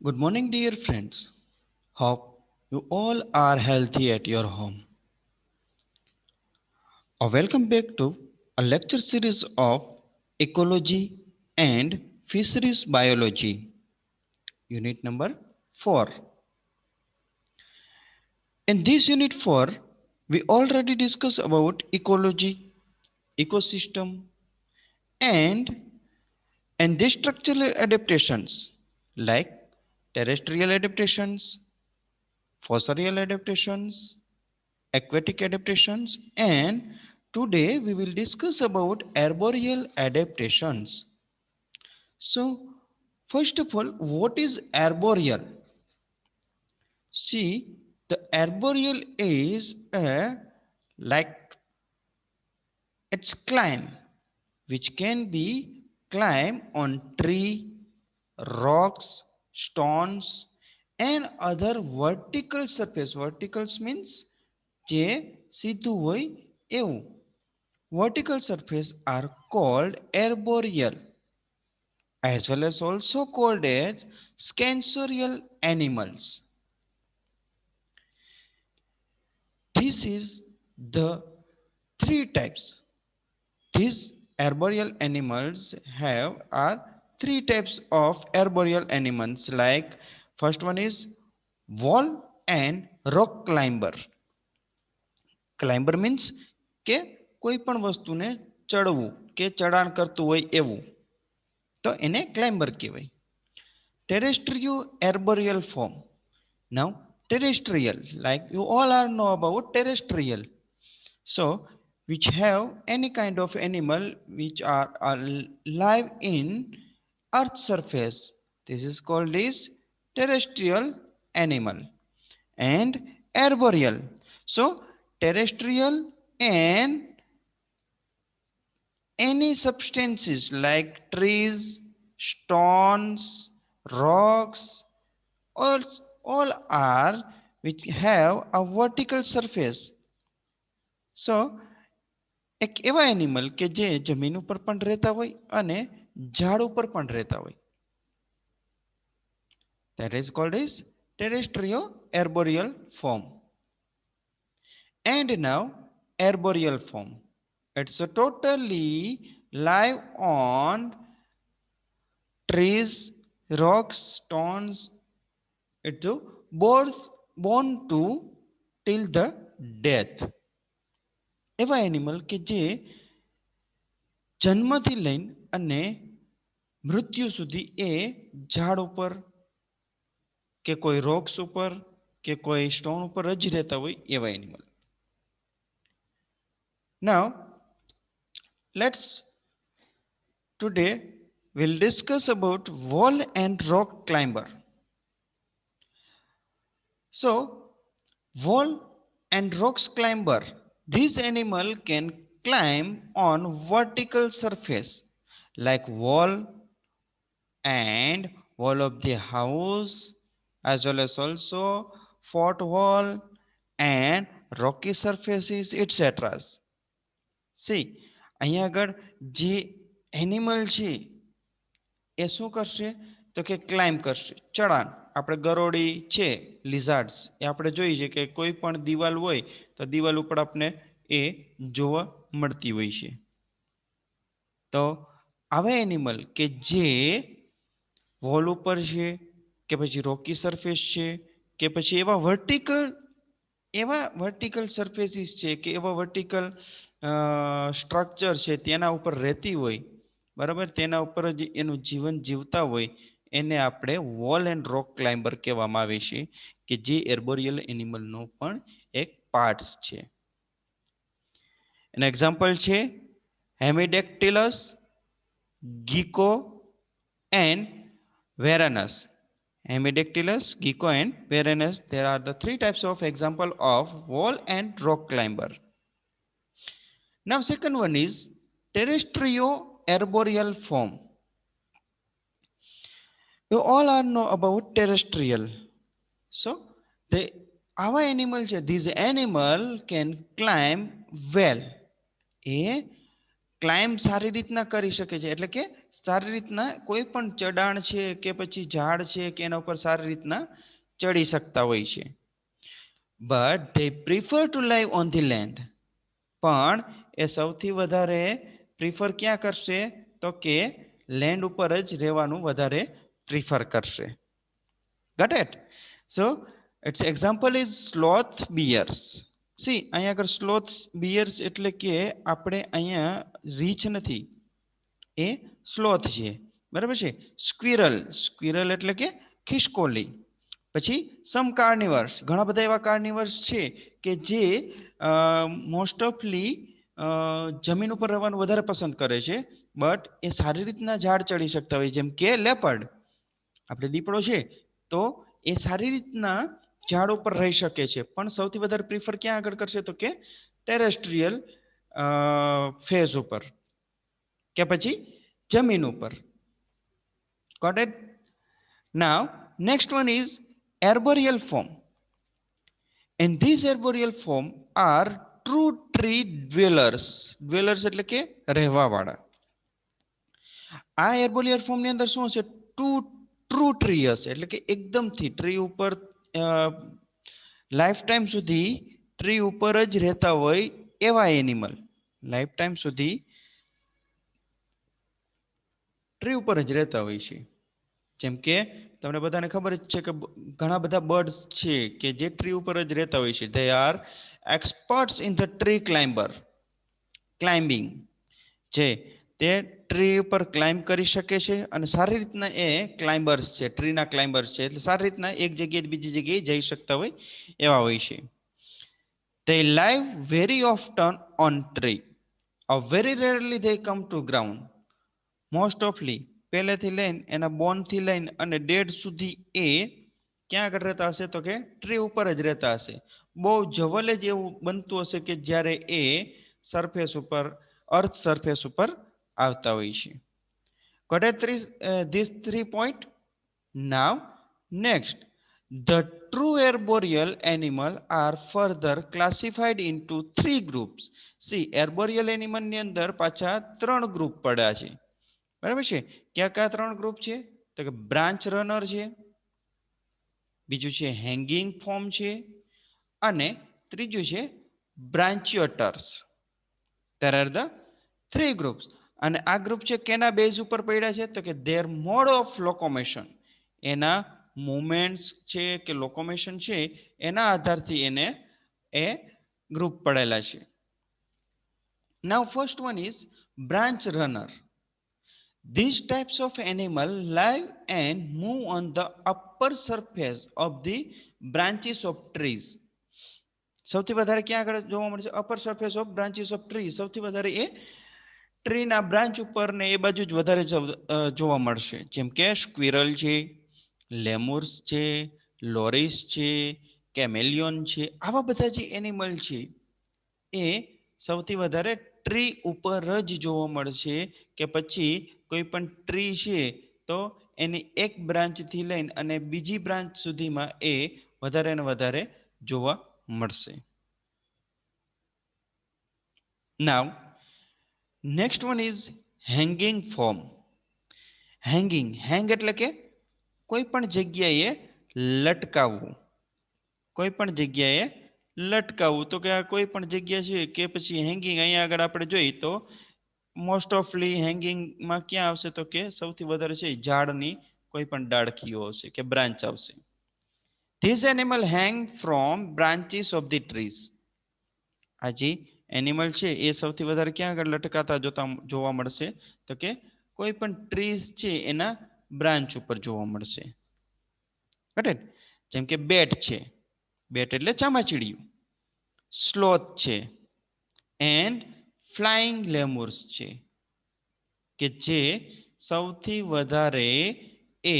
Good morning, dear friends. Hope you all are healthy at your home. Welcome back to a lecture series of Ecology and Fisheries Biology, unit number 4. In this unit 4, we already discussed about ecology, ecosystem, and the structural adaptations like terrestrial adaptations, fossorial adaptations, aquatic adaptations, and today we will discuss about arboreal adaptations. So first of all, what is arboreal? See, the arboreal is a like it's climb which can be climb on tree, rocks, stones, and other vertical surface. Verticals means જે સીધું હોય એવું. Vertical surface are called arboreal, as well as also called as scansorial animals. This is the three types. These arboreal animals have are three types of arboreal animals. Like first one is wall and rock climber. Climber means કે કોઈ પણ વસ્તુને ચડવું કે ચડાણ કરતું હોય એવું, તો એને ક્લાઇમ્બર કહેવાય. Terrestrial arboreal form. Now terrestrial, like you all are know about terrestrial, so which have any kind of animal which are live in earth surface, this is called is terrestrial animal. And arboreal, so terrestrial and any substances like trees, stones, rocks, all, all are which have a vertical surface. So એક એવા animal કે જે જમીન ઉપર પણ રહેતા હોય અને ઝાડ ઉપર પણ રહેતા હોય. That is called as terrestrial arboreal form. And now arboreal form. It's a totally live on trees, rocks, stones. It's born to till the death. એવા એનિમલ કે જે જન્મથી લઈને અને મૃત્યુ સુધી એ ઝાડ ઉપર કે કોઈ રોક્સ ઉપર કે કોઈ સ્ટોન ઉપર જ રહેતા હોય એવા animal. Now let's today we'll discuss about wall and rock climber. So wall and rocks climber, this animal can climb on vertical surface like wall and wall of the house, as well as also fort wall and rocky surfaces, etc. See, અહીંયા આગળ જે animal છે એ શું કરશે તો કે climb કરશે, ચડાણ. આપણે ગરોળી છે, લિઝાર્ડ્સ, એ આપણે જોઈએ છે કે કોઈ પણ દિવાલ હોય તો દિવાલ ઉપર આપણે એ જોવા મળતી હોય છે. તો આવા એનિમલ કે જે વોલ ઉપર છે કે પછી રોકી સરફેસ છે કે પછી એવા વર્ટિકલ સરફેસીસ છે કે એવા વર્ટિકલ સ્ટ્રક્ચર છે તેના ઉપર રહેતી હોય, બરાબર, તેના ઉપર જ એનું જીવન જીવતા હોય, એને આપણે વોલ એન્ડ રોક ક્લાઇમ્બર કહેવામાં આવે છે કે જે એર્બોરિયલ એનિમલનો પણ એક પાર્ટ્સ છે. એના એક્ઝામ્પલ છે હેમિડેક્ટિલસ, ગીકો and Varanus. Hemidactylus, gecko and Varanus. There are the three types of example of wall and rock climber. Now second one is terrestrial arboreal form. You all are know about terrestrial. So our animal, this animal can climb well. A climb સારી રીતના કરી શકે છે, એટલે કે સારી રીતના કોઈ પણ ચડાણ છે કે પછી ઝાડ છે કે એના ઉપર સારી રીતના ચડી શકતા હોય છે. But they prefer to live on the land. પણ એ સૌથી વધારે પ્રિફર ક્યાં કરશે તો કે લેન્ડ ઉપર જ રહેવાનું વધારે પ્રિફર કરશે. Got it? So it's example is sloth bears. See અહીંયા આગળ સ્લોથ બિયર્સ એટલે કે આપણે અહીંયા રીચ નથી, એ સ્લોથ છે, બરાબર છે. સ્ક્વિરલ, સ્ક્વિરલ એટલે કે ખિસકોલી. પછી સમ કાર્નિવર્સ, ઘણા બધા એવા કાર્નિવર્સ છે કે જે મોસ્ટ ઓફલી જમીન ઉપર રહેવાનું વધારે પસંદ કરે છે, બટ એ સારી રીતના ઝાડ ચડી શકતા હોય, જેમ કે લેપર્ડ, આપણે દીપડો છે તો એ સારી રીતના ઝાડ ઉપર રહી શકે છે, પણ સૌથી વધારે પ્રિફર ક્યાં આગળ કરશે તો કે ટેરેસ્ટ્રિયલ ફેઝ ઉપર કે પછી જમીન ઉપર. Got it? Now next one is arboreal form. And these arboreal form are true tree dwellers. Dwellers એટલે કે રહેવાવાળા. આ arboreal form ની અંદર શું છે? ટ્રુ ટ્રી હશે, એટલે કે એકદમથી ટ્રી ઉપર લાઈફ ટાઈમ સુધી ટ્રી ઉપર જ રહેતા હોય એવા એનિમલ. લાઈફ ટાઈમ સુધી ટ્રી ઉપર જ રહેતા હોય છે. જેમ કે તમને બધાને ખબર જ છે કે ઘણા બધા બર્ડ્સ છે કે જે ટ્રી ઉપર જ રહેતા હોય છે. They are experts in the tree climbing. જે તે ટ્રી ઉપર ક્લાઇમ્બ કરી શકે છે અને સારી રીતના એ ક્લાઇમ્બર્સ છે, ટ્રીના ક્લાઇમ્બર્સ છે, એટલે સારી રીતના એક જગ્યાએ બીજી જગ્યાએ જઈ શકતા હોય એવા હોય છે. They live very often on tree. Very rarely they come to ground. Most ofly પહેલેથી લઈને એના બોનથી લઈને અને ડેડ સુધી એ ક્યાં આગળ રહેતા હશે તો કે ટ્રી ઉપર જ રહેતા હશે. બહુ જવલે જ એવું બનતું હશે કે જ્યારે એ સરફેસ ઉપર, અર્થ સરફેસ ઉપર આવતા હોય છે. Got it? These 3 point. Now next, the true arboreal animal are further classified into 3 groups. See, arboreal animal ની અંદર પાછા 3 ગ્રુપ પડ્યા છે, બરાબર છે. ક્યાં કયા 3 ગ્રુપ છે તો કે બ્રાન્ચ રનર છે, બીજું છે હેંગિંગ ફોર્મ છે, અને ત્રીજું છે બ્રાન્ચિયોટર્સ. There are the 3 groups. અને આ ગ્રુપ છે કેના બેઝ ઉપર પડ્યા છે તો કે their mode of locomotion. એના મૂવમેન્ટ્સ છે કે લોકોમોશન છે એના આધારથી એને એ ગ્રુપ પડેલા છે. Now first one is branch runner. These types of animal live and move on the upper surface of the branches of trees. સૌથી વધારે ક્યાં આગળ જોવા મળશે? Upper surface of branches of tree. સૌથી વધારે એ ટ્રીના બ્રાન્ચ ઉપર ને એ બાજુ જ વધારે જોવા મળશે. જેમ કે સ્ક્વિરલ છે, લેમુર્સ છે, લોરિસ છે, કેમેલિયોન છે, આવા બધા જે એનિમલ છે એ સૌથી વધારે ટ્રી ઉપર જ જોવા મળશે, કે પછી કોઈ પણ ટ્રી છે તો એની એક બ્રાન્ચથી લઈને અને બીજી બ્રાન્ચ સુધીમાં એ વધારે ને વધારે જોવા મળશે. Now next one is hanging form. Hanging, hang એટલે કે કોઈ પણ જગ્યાએ લટકાવવું, કોઈ પણ જગ્યાએ લટકાવવું. તો કે આ કોઈ પણ જગ્યા છે કે પછી હેંગિંગ. અહીંયા આગળ આપણે જોઈએ તો મોસ્ટ ઓફલી હેંગિંગમાં ક્યાં આવશે તો કે સૌથી વધારે છે ઝાડની કોઈ પણ ડાળખીઓ આવશે કે બ્રાન્ચ આવશે. This animal hang from branches of the trees. આ જે એનિમલ છે એ સૌથી વધારે ક્યાં આગળ લટકાતા જોવા મળશે તો કે કોઈ પણ ટ્રીઝ છે એના બ્રાન્ચ ઉપર જોવા મળશે. બરાબર? જેમ કે બેટ છે, બેટ એટલે ચામાચીડિયું, સ્લોથ છે, એન્ડ ફ્લાઇંગ લેમુર્સ છે, કે જે સૌથી વધારે એ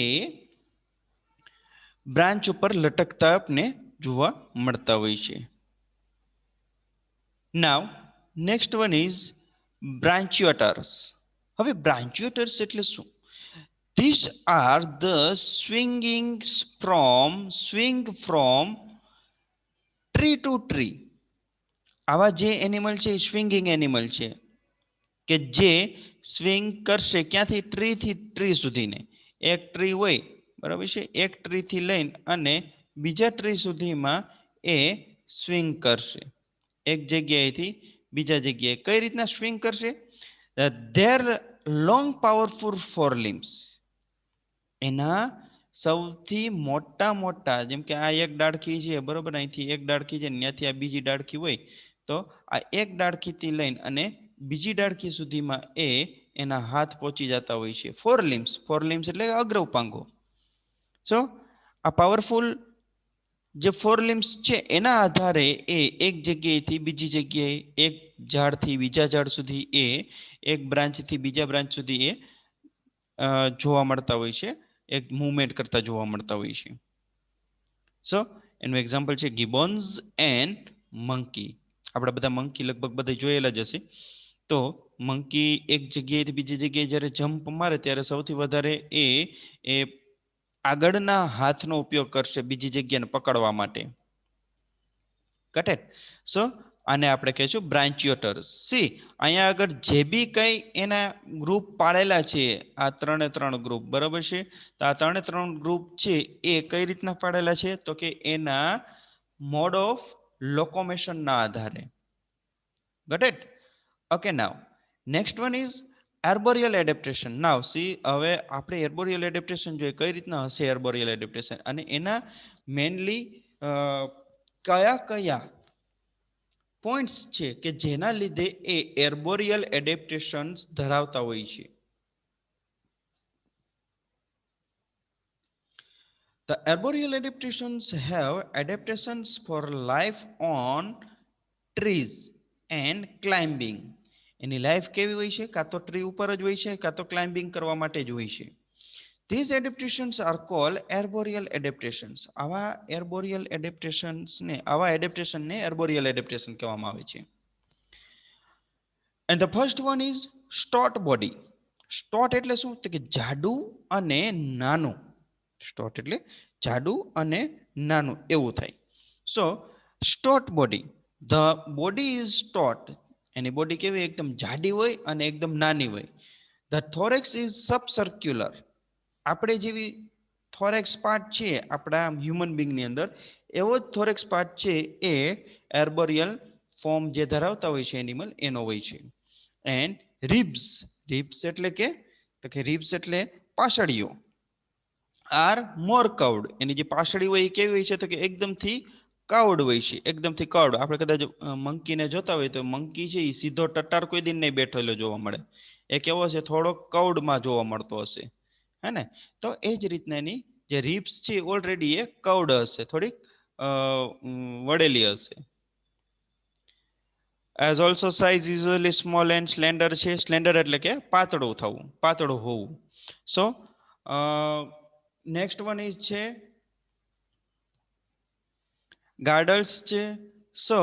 બ્રાન્ચ ઉપર લટકતા આપને જોવા મળતા હોય છે. Now next one is branchioters. હવે branchioters એટલે શું? These are the swing from tree to tree. આવા જે એનિમલ છે સ્વિંગિંગ એનિમલ છે. કે જે સ્વિંગ કરશે ક્યાંથી ટ્રી થી ટ્રી સુધીને. એક ટ્રી હોય બરાબર છે, એક ટ્રી થી લઈને અને બીજા ટ્રી સુધીમાં એ સ્વિંગ કરશે, એક જગ્યાએથી બીજા જગ્યાએ. કઈ રીતના સ્વિંગ કરશે? There long powerful four limbs, એના સૌથી મોટા મોટા, જેમ કે આ એક ડાળખી છે બરોબર, અહીંથી એક ડાળખી છે, ત્યાંથી આ બીજી ડાળખી હોય, તો આ એક ડાળખીથી લઈને અને બીજી ડાળખી સુધીમાં એ એના હાથ પહોંચી જતા હોય છે. ફોર લિમ્સ એટલે અગ્ર ઉપાંગો. સો આ પાવરફુલ જે ફોર લિમ્સ છે એના આધારે એ એક જગ્યાએથી બીજી જગ્યાએ, એક ઝાડથી બીજા ઝાડ સુધી, એ એક બ્રાન્ચથી બીજા બ્રાન્ચ સુધી એ જોવા મળતા હોય છે, એક મૂવમેન્ટ કરતા જોવા મળતા હોય છે. સો એનું એક્ઝામ્પલ છે ગિબોન્સ એન્ડ મંકી. આપણે બધા મંકી લગભગ બધા જોયેલા જ હશે. તો મંકી એક જગ્યાએથી બીજી જગ્યાએ જ્યારે જમ્પ મારે ત્યારે સૌથી વધારે એ આગળના હાથનો ઉપયોગ કરશે બીજી જગ્યાને પકડવા માટે. કરેક્ટ? સો આને આપણે કહીશું બ્રાન્ચિયોટર્સ. સી અહીંયા આગળ જે બી કઈ એના ગ્રુપ પાડેલા છે, આ 3 ગ્રુપ બરાબર છે, તો આ 3 ગ્રુપ છે એ કઈ રીતના પાડેલા છે? તો કે એના મોડ ઓફ લોકોમોશન ના આધારે. Got it? Okay, now next one is arboreal adaptation. Now see, હવે આપણે એર્બોરિયલ એડેપ્ટેશન જોઈએ, કઈ રીતના હશે એર્બોરિયલ એડેપ્ટેશન, અને એના મેનલી કયા કયા પોઈન્ટ્સ છે કે જેના લીધે એ એર્બોરિયલ એડેપ્ટેશન્સ ધરાવતા હોય છે. The arboreal adaptations have adaptations for life on trees and climbing. Any life કેવી હોય છે? કાં તો ટ્રી ઉપર જ હોય છે, કાં તો ક્લાઇમ્બિંગ કરવા માટે જ હોય છે. These adaptations are called arboreal adaptations. આવા arboreal adaptations ને, આવા adaptation ને arboreal adaptation કહેવામાં આવે છે. And the first one is stout body. Stout એટલે શું? તો કે જાડું અને નાનું. સ્ટોટ એટલે જાડું અને નાનું એવું થાય. So stout body, the body is stout. એની બોડી કેવી? એકદમ જાડી હોય અને એકદમ નાની હોય. The thorax is subcircular. આપણે જેવી થોરેક્સ પાર્ટ છે આપણા હ્યુમન બીંગની અંદર, એવો જ થોરેક્સ પાર્ટ છે એ એર્બોરિયલ ફોર્મ જે ધરાવતા હોય છે એનિમલ, એનો હોય છે. એન્ડ રિબ્સ, રિબ્સ એટલે કે, તો કે રિબ્સ એટલે પાછળીઓ, આર મોર કર્વડ. એની જે પાછળી હોય એ કેવી હોય છે? તો કે એકદમથી કર્વડ હોય છે, એકદમથી કર્વડ. આપણે કદાચ મંકીને જોતા હોય તો મંકી છે એ સીધો ટટ્ટાર કોઈ દિન નહીં બેઠેલો જોવા મળે, એ કેવો છે? થોડો કર્વડમાં જોવા મળતો હશે, હે ને? તો એ જ રીતના એની જે રિબ્સ છે ઓલરેડી એ કર્વડ હશે, થોડીક વળેલી હશે. As also size usually small and slender છે. સ્લેન્ડર એટલે કે પાતળું થવું, પાતળું હોવું. સો નેક્સ્ટ વન ઇઝ છે ગાર્ડલ્સ છે. સો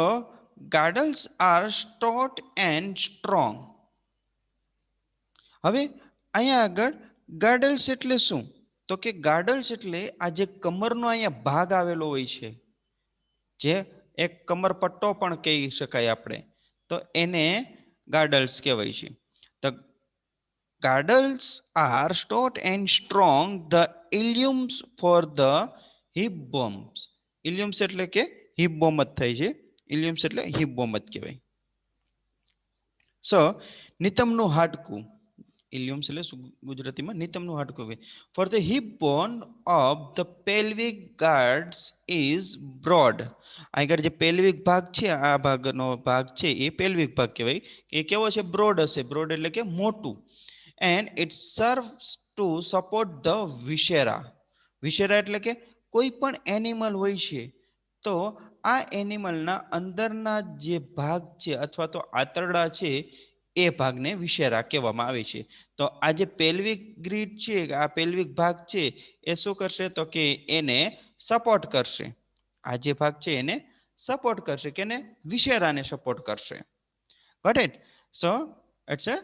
ગાર્ડલ્સ આર સ્ટોટ એન્ડ સ્ટ્રોંગ. હવે અહીંયા આગળ ગાર્ડલ્સ એટલે શું? તો કે ગાર્ડલ્સ એટલે આ જે કમરનો અહીંયા ભાગ આવેલો હોય છે, જે એક કમર પટ્ટો પણ કહી શકાય આપણે, તો એને ગાર્ડલ્સ કહેવાય છે. The girdles are stout and strong. The iliums for the hip bones. Iliums એટલે કે હિપ બોમ જ થાય છે, ઇલ્યુમ્સ એટલે હિપ બોમ જ કહેવાય. સો નિતંબનું હાડકું, ઇલ્યુમ્સ એટલે ગુજરાતીમાં નિતંબનું હાડકું હોય. For the hip bone of the pelvic guards is broad. આગળ જે પેલ્વિક ભાગ છે, આ ભાગનો ભાગ છે એ પેલ્વિક ભાગ કહેવાય. એ કેવો છે? બ્રોડ હશે. બ્રોડ એટલે કે મોટું. And it serves to support the viscera. Viscera એટલે કે કોઈ પણ એનિમલ હોય છે તો આ એનિમલના અંદરના જે ભાગ છે અથવા તો આંતરડા છે એ ભાગને વિશેરા કહેવામાં આવે છે. તો આ જે પેલ્વિક ગ્રીડ છે, આ પેલ્વિક ભાગ છે, એ શું કરશે? તો કે એને સપોર્ટ કરશે. આ જે ભાગ છે એને સપોર્ટ કરશે, કે વિશેરાને સપોર્ટ કરશે. Got it? So it's a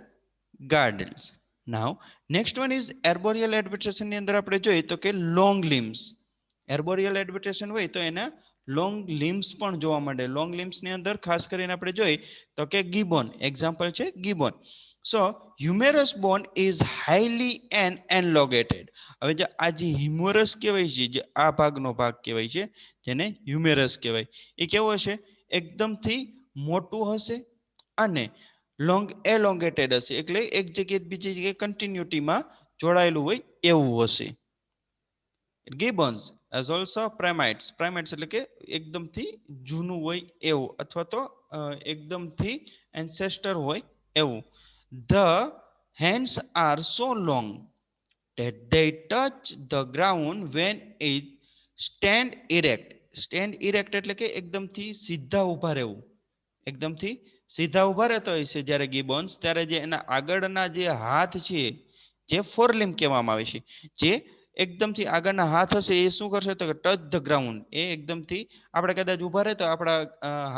girdles. Now next one is arboreal adaptation ની અંદર આપણે જોઈએ તો કે લોંગ લિમ્સ. એર્બોરિયલ એડેપ્ટેશન હોય તો એના લોંગ લિમ્સ પણ જોવા મળે. લોંગ લિમ્સ ની અંદર ખાસ કરીને આપણે જોઈએ તો કે ગિબોન, એક્ઝામ્પલ છે ગિબોન. સો હ્યુમેરસ બોન ઇઝ હાઈલી એન્ડ એનલોગેટેડ. હવે જે આ જે હ્યુમેરસ કહેવાય છે, જે આ ભાગનો ભાગ કહેવાય છે, જેને હ્યુમેરસ કહેવાય, એ કેવો હશે? એકદમથી મોટું હશે અને લોંગ એલોંગેટેડ હશે, એટલે એક જગ્યાએ બીજી જગ્યાએ કન્ટિન્યુટીમાં જોડાયેલું હોય એવું હશે. ગિબન્સ એઝ ઓલ્સો પ્રાઇમાઇટ્સ. પ્રાઇમાઇટ્સ એટલે કે એકદમથી જૂનું હોય એવું, અથવા તો એકદમથી એન્સેસ્ટર હોય એવું. The hands are so long that they touch the ground when it stand erect. Stand erect એટલે કે એકદમથી સીધા ઊભા રહેવું. એકદમથી સીધા ઊભા રહેતો હોય છે જ્યારે ગિબોન્સ, ત્યારે જે એના આગળના જે હાથ છે, જે ફોરલિમ્બ કહેવામાં આવે છે, જે એકદમથી આગળના હાથ હશે એ શું કરશે? તો ટચ ધ ગ્રાઉન્ડ. એ એકદમથી આપણે કદાચ ઊભા રહે તો આપણા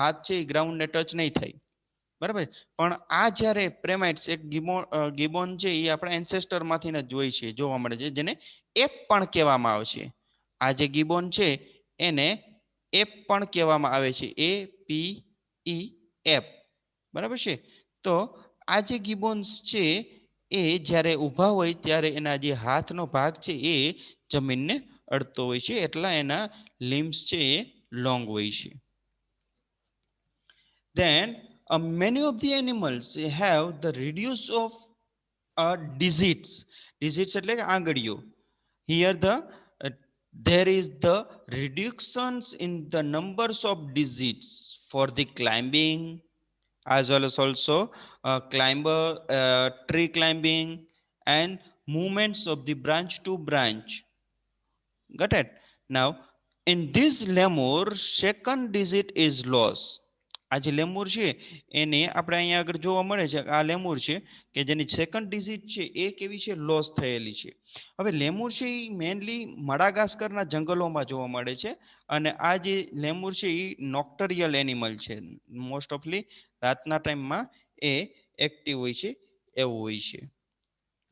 હાથ છે એ ગ્રાઉન્ડને ટચ નહીં થાય, બરાબર. પણ આ જ્યારે પ્રેમાઇટ્સ એક ગિબોન છે એ આપણા એન્સેસ્ટરમાંથી જ જોઈ છે, જોવા મળે છે, જેને એપ પણ કહેવામાં આવે છે. આ જે ગિબોન છે એને એપ પણ કહેવામાં આવે છે, APE. બરાબર છે. તો આ જે ગિબોન્સ છે એ જ્યારે ઊભા હોય ત્યારે એના જે હાથનો ભાગ છે એ જમીનને અડતો હોય છે, એટલા એના લિમ્સ છે એ લોંગ હોય છે. Then many of the animals have the reduce of digits. Digits એટલે કે આંગળીઓ. Here there is the reductions in the numbers of digits for the climbing, as well as also tree climbing and movements of the branch to branch. Got it? Now, in this lemur, second digit is lost. આ જે લેમુર છે એને આપણે અહીંયા આગળ જોવા મળે છે, આ લેમુર છે કે જેની સેકન્ડ ડિઝિટ છે એ કેવી છે? લોસ થયેલી છે. હવે લેમુર છે એ મેનલી મડાગાસ્કરના જંગલોમાં જોવા મળે છે, અને આ જે લેમુર છે એ નોક્ટરિયલ એનિમલ છે. મોસ્ટ ઓફલી રાતના ટાઈમમાં એ એક્ટિવ હોય છે એવું હોય છે.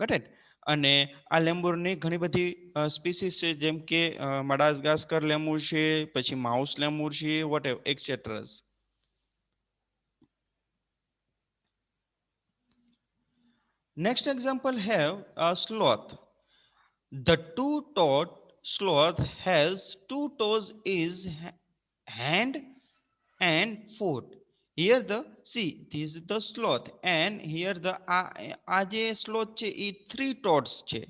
કરેક્ટ? અને આ લેમુરની ઘણી બધી સ્પીસીસ છે, જેમ કે મડાગાસ્કર લેમુર છે, પછી માઉસ લેમુર છે, whatever etceteras. Next example have a sloth. The two-toed sloth has two toes is hand and foot. Here the see this is the sloth, and here the આ જે sloth છે એ three toes છે,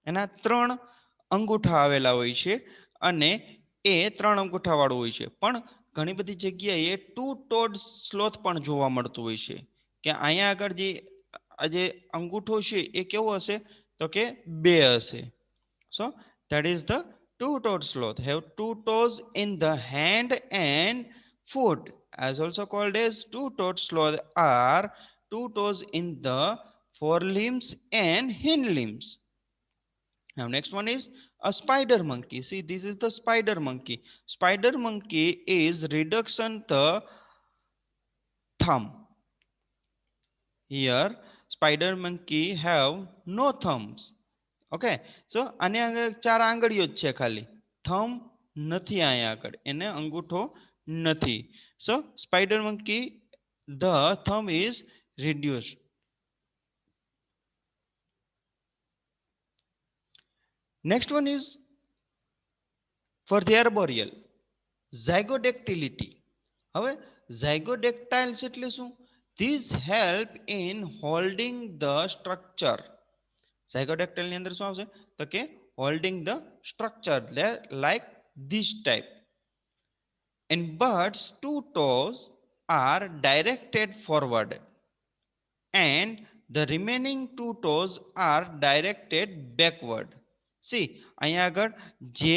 એના ત્રણ અંગૂઠા આવેલા હોય છે, અને એ ત્રણ અંગૂઠા વાળું હોય છે. પણ ઘણી બધી જગ્યાએ ટુ ટોડ સ્લોથ પણ જોવા મળતું હોય છે, કે અહીંયા આગળ જે આ જે અંગૂઠો છે એ કેવો હશે? તો કે બે હશે. So that is the two-toed sloth. Have two toes in the hand and foot, as also called as two-toed sloth, are two toes in the forelimbs and hind limbs. Now next one is a spider monkey. See, this is the spider monkey. Spider monkey is reduction the thumb. Here spider monkey have no thumbs. Okay, so આને આગળ ચાર આંગળીઓ જ છે ખાલી, થમ નથી અહીંયા આગળ, એને અંગૂઠો નથી. So spider monkey the thumb is reduced. Next one is for the arboreal, zygodactylity. હવે zygodactyles એટલે શું? These help in holding the structure. ઝાયગોડેક્ટાઇલ ની અંદર શું આવશે? તો કે holding the structure, like this type. In birds, two toes are directed forward and the remaining two toes are directed backward. See, અહીંયા આગળ જે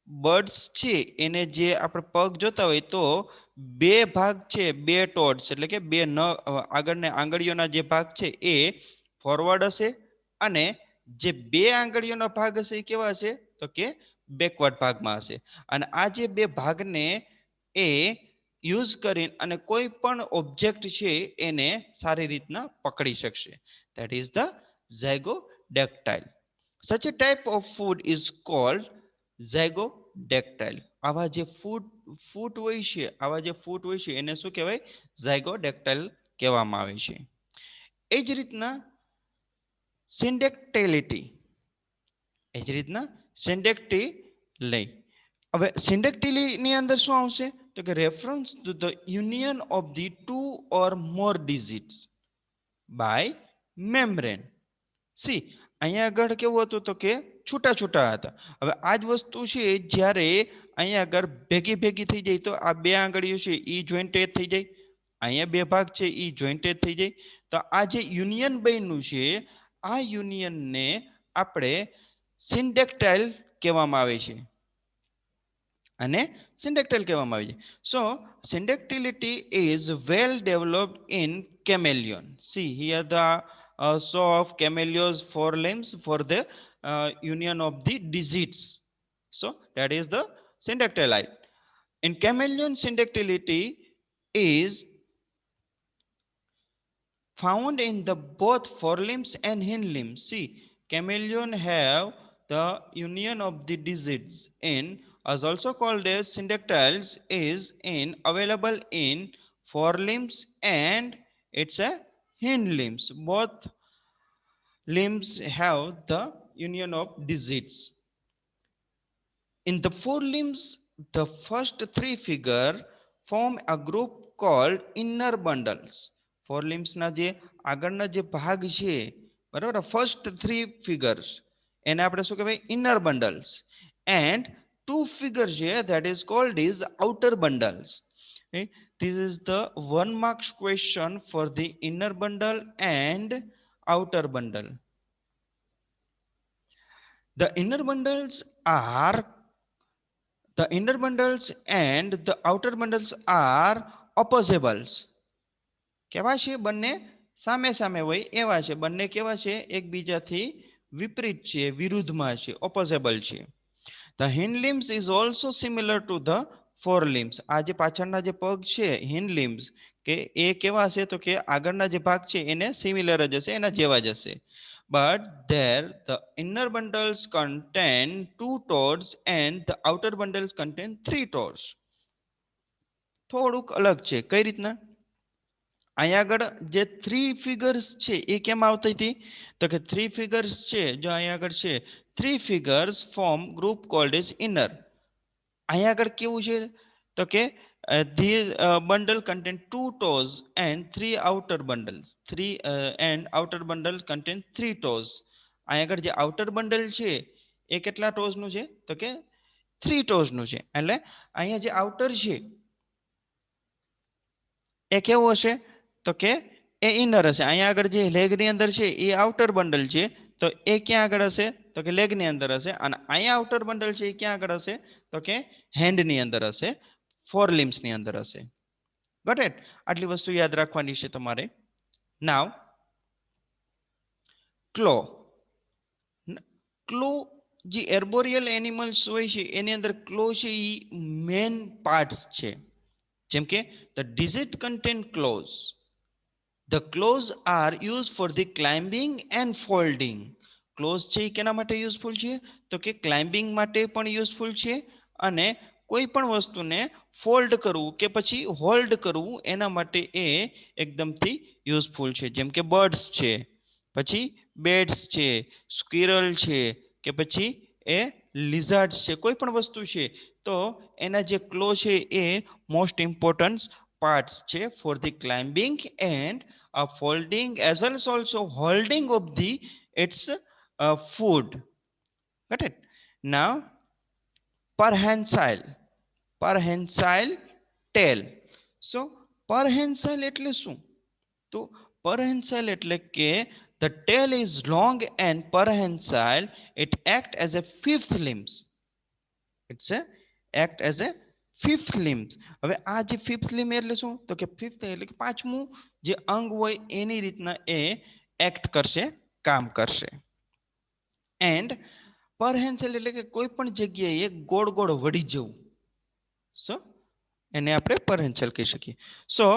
બર્ડ્સ છે એને જે આપણે પગ જોતા હોય તો બે ભાગ છે, બે ટોડ્સ એટલે કે બે આગળને આંગળીઓના જે ભાગ છે એ ફોરવર્ડ હશે, અને જે બે આંગળીઓનો ભાગ હશે એ કેવા હશે? તો કે બેકવર્ડ ભાગમાં હશે. અને આ જે બે ભાગને એ યુઝ કરીને અને કોઈ પણ ઓબ્જેક્ટ છે એને સારી રીતના પકડી શકશે. That is the zygodactyl. Such a type of food is called ઝાયગોડેક્ટાઇલ. આવા જે ફૂટ હોય છે, આવા જે ફૂટ હોય છે એને શું કહેવાય? ઝાયગોડેક્ટાઇલ કહેવામાં આવે છે. એ જ રીતના સિન્ડેક્ટિલિટી, એ જ રીતના સિન્ડેક્ટિલી. હવે સિન્ડેક્ટિલીની અંદર શું આવશે તો કે reference to the union of the two or more digits by membrane. See અહીંયા આગળ કેવું હતું તો કે છૂટા છૂટા હતા. હવે આ જ વસ્તુ છે જ્યારે અહીંયા આગળ ભેગી ભેગી થઈ જાય તો આ બે આંગળીઓ છે એ જોઈન્ટેડ થઈ જાય, અહીંયા બે ભાગ છે એ જોઈન્ટેડ થઈ જાય. તો આ જે યુનિયન બન્યું છે આ યુનિયનને આપણે સિન્ડેક્ટાઇલ કહેવામાં આવે છે અને સિન્ડેક્ટાઇલ કહેવામાં આવે છે. So syndactyly is well developed in chameleon. See here the show of camellios forelimbs for the union of the digits. So that is the syndactyly. In chameleon, syndactylity is found in the both forelimbs and hindlimbs. See, chameleon have the union of the digits in, as also called as syndactyls, is in available in forelimbs and it's a hind limbs. Both limbs have the union of digits. In the forelimbs, the first three figure form a group called inner bundles. Forelimbs ના જે આગળના જે ભાગ છે બરાબર, first three figures એને આપણે શું કહેવાય inner bundles, and two figure છે that is called is outer bundles. Okay? This is the 1 marks question for the inner bundle and outer bundle. The inner bundles are the inner bundles and the outer bundles are opposables. કેવા છે બંને સામે સામે હોય એવા છે, બંને કેવા છે એકબીજાથી વિપરીત છે, વિરુદ્ધમાં છે, ઓપોઝેબલ છે. The hind limbs is also similar to the forelimbs. આ જે પાછળના જે પગ છે hind limbs કે એ કેવા છે તો કે આગળના જે ભાગ છે એને સિમિલર જ હશે, એના જેવા જ હશે. But there the inner bundles contain 2 toes and the outer bundles contain 3 toes. થોડુંક અલગ છે. કઈ રીતના? અહીંયા આગળ જે 3 ફિગર્સ છે એ કેમ આવતી હતી તો કે 3 ફિગર્સ છે જો અહીંયા આગળ છે 3 figures form group called as inner. અહીંયા આગળ કેવું છે તો કે these bundle contain 2 toes and 3 outer bundles. 3 and outer bundle contain 3 toes. અહીંયા આગળ જે outer bundle છે એ કેટલા toes નું છે તો કે 3 toes નું છે. એટલે અહીંયા જે outer છે એ કેવું હશે તો કે એ ઇનર હશે. અહીંયા આગળ જે લેગની અંદર છે એ આઉટર બંડલ છે તો એ ક્યાં આગળ હશે તો કે લેગની અંદર હશે, અને અહીંયા આઉટર બંડલ છે એ ક્યાં આગળ હશે તો કે હેન્ડની અંદર હશે, ફોર લિમ્સની અંદર હશે. Got it? આટલી વસ્તુ યાદ રાખવાની છે તમારે. નાવ ક્લો. ક્લો જે એર્બોરિયલ એનિમલ્સ હોય છે એની અંદર ક્લો છે એ મેન પાર્ટ્સ છે. જેમ કે the digit contain claws. The claws are used for the climbing and folding. Close છે એ કેના માટે યુઝફુલ છે તો કે ક્લાઇમ્બિંગ માટે પણ યુઝફુલ છે અને કોઈ પણ વસ્તુને ફોલ્ડ કરવું કે પછી હોલ્ડ કરવું એના માટે એ એકદમથી યુઝફુલ છે. જેમ કે બર્ડ્સ છે, પછી બેડ્સ છે, સ્ક્વિરલ છે કે પછી એ લિઝાર્ડ્સ છે, કોઈ પણ વસ્તુ છે તો એના જે ક્લો છે એ મોસ્ટ ઇમ્પોર્ટન્ટ parts છે for the climbing and folding as well as also holding of the its food. Got it? Now perhensile. Perhensile tail. So perhensile એટલે શું તો perhensile એટલે કે the tail is long and perhensile, it act as a fifth limbs. It's a act as a fifth લિમ્બ. હવે આ જે fifth લિમ્બ એટલે શું તો કે ફિફ્થ એટલે કે પાંચમું જે અંગ હોય એની રીતના એ એક્ટ કરશે, કામ કરશે. એન્ડ પરહેન્સલ એટલે કે કોઈ પણ જગ્યાએ ગોળ ગોળ વળી જવું, સો એને આપણે પરહેન્સલ કહી શકીએ. So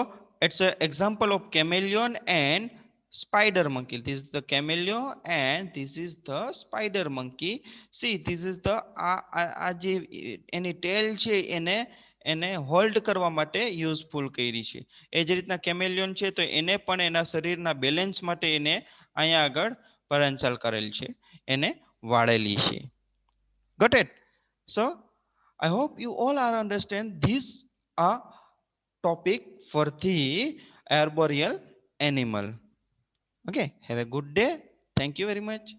it's a example of chameleon and spider monkey. This is the chameleon and this is the spider monkey. See, this is the આ જે એની ટેલ છે એને એને હોલ્ડ કરવા માટે યુઝફુલ કરી છે. એ જ રીતના કેમેલિયન છે તો એને પણ એના શરીરના બેલેન્સ માટે એને અહીંયા આગળ પરંચાલ કરેલ છે, એને વાળેલી છે. Got it? So I hope you all are understand this a topic for the arboreal animal. Okay, have a good day. Thank you very much.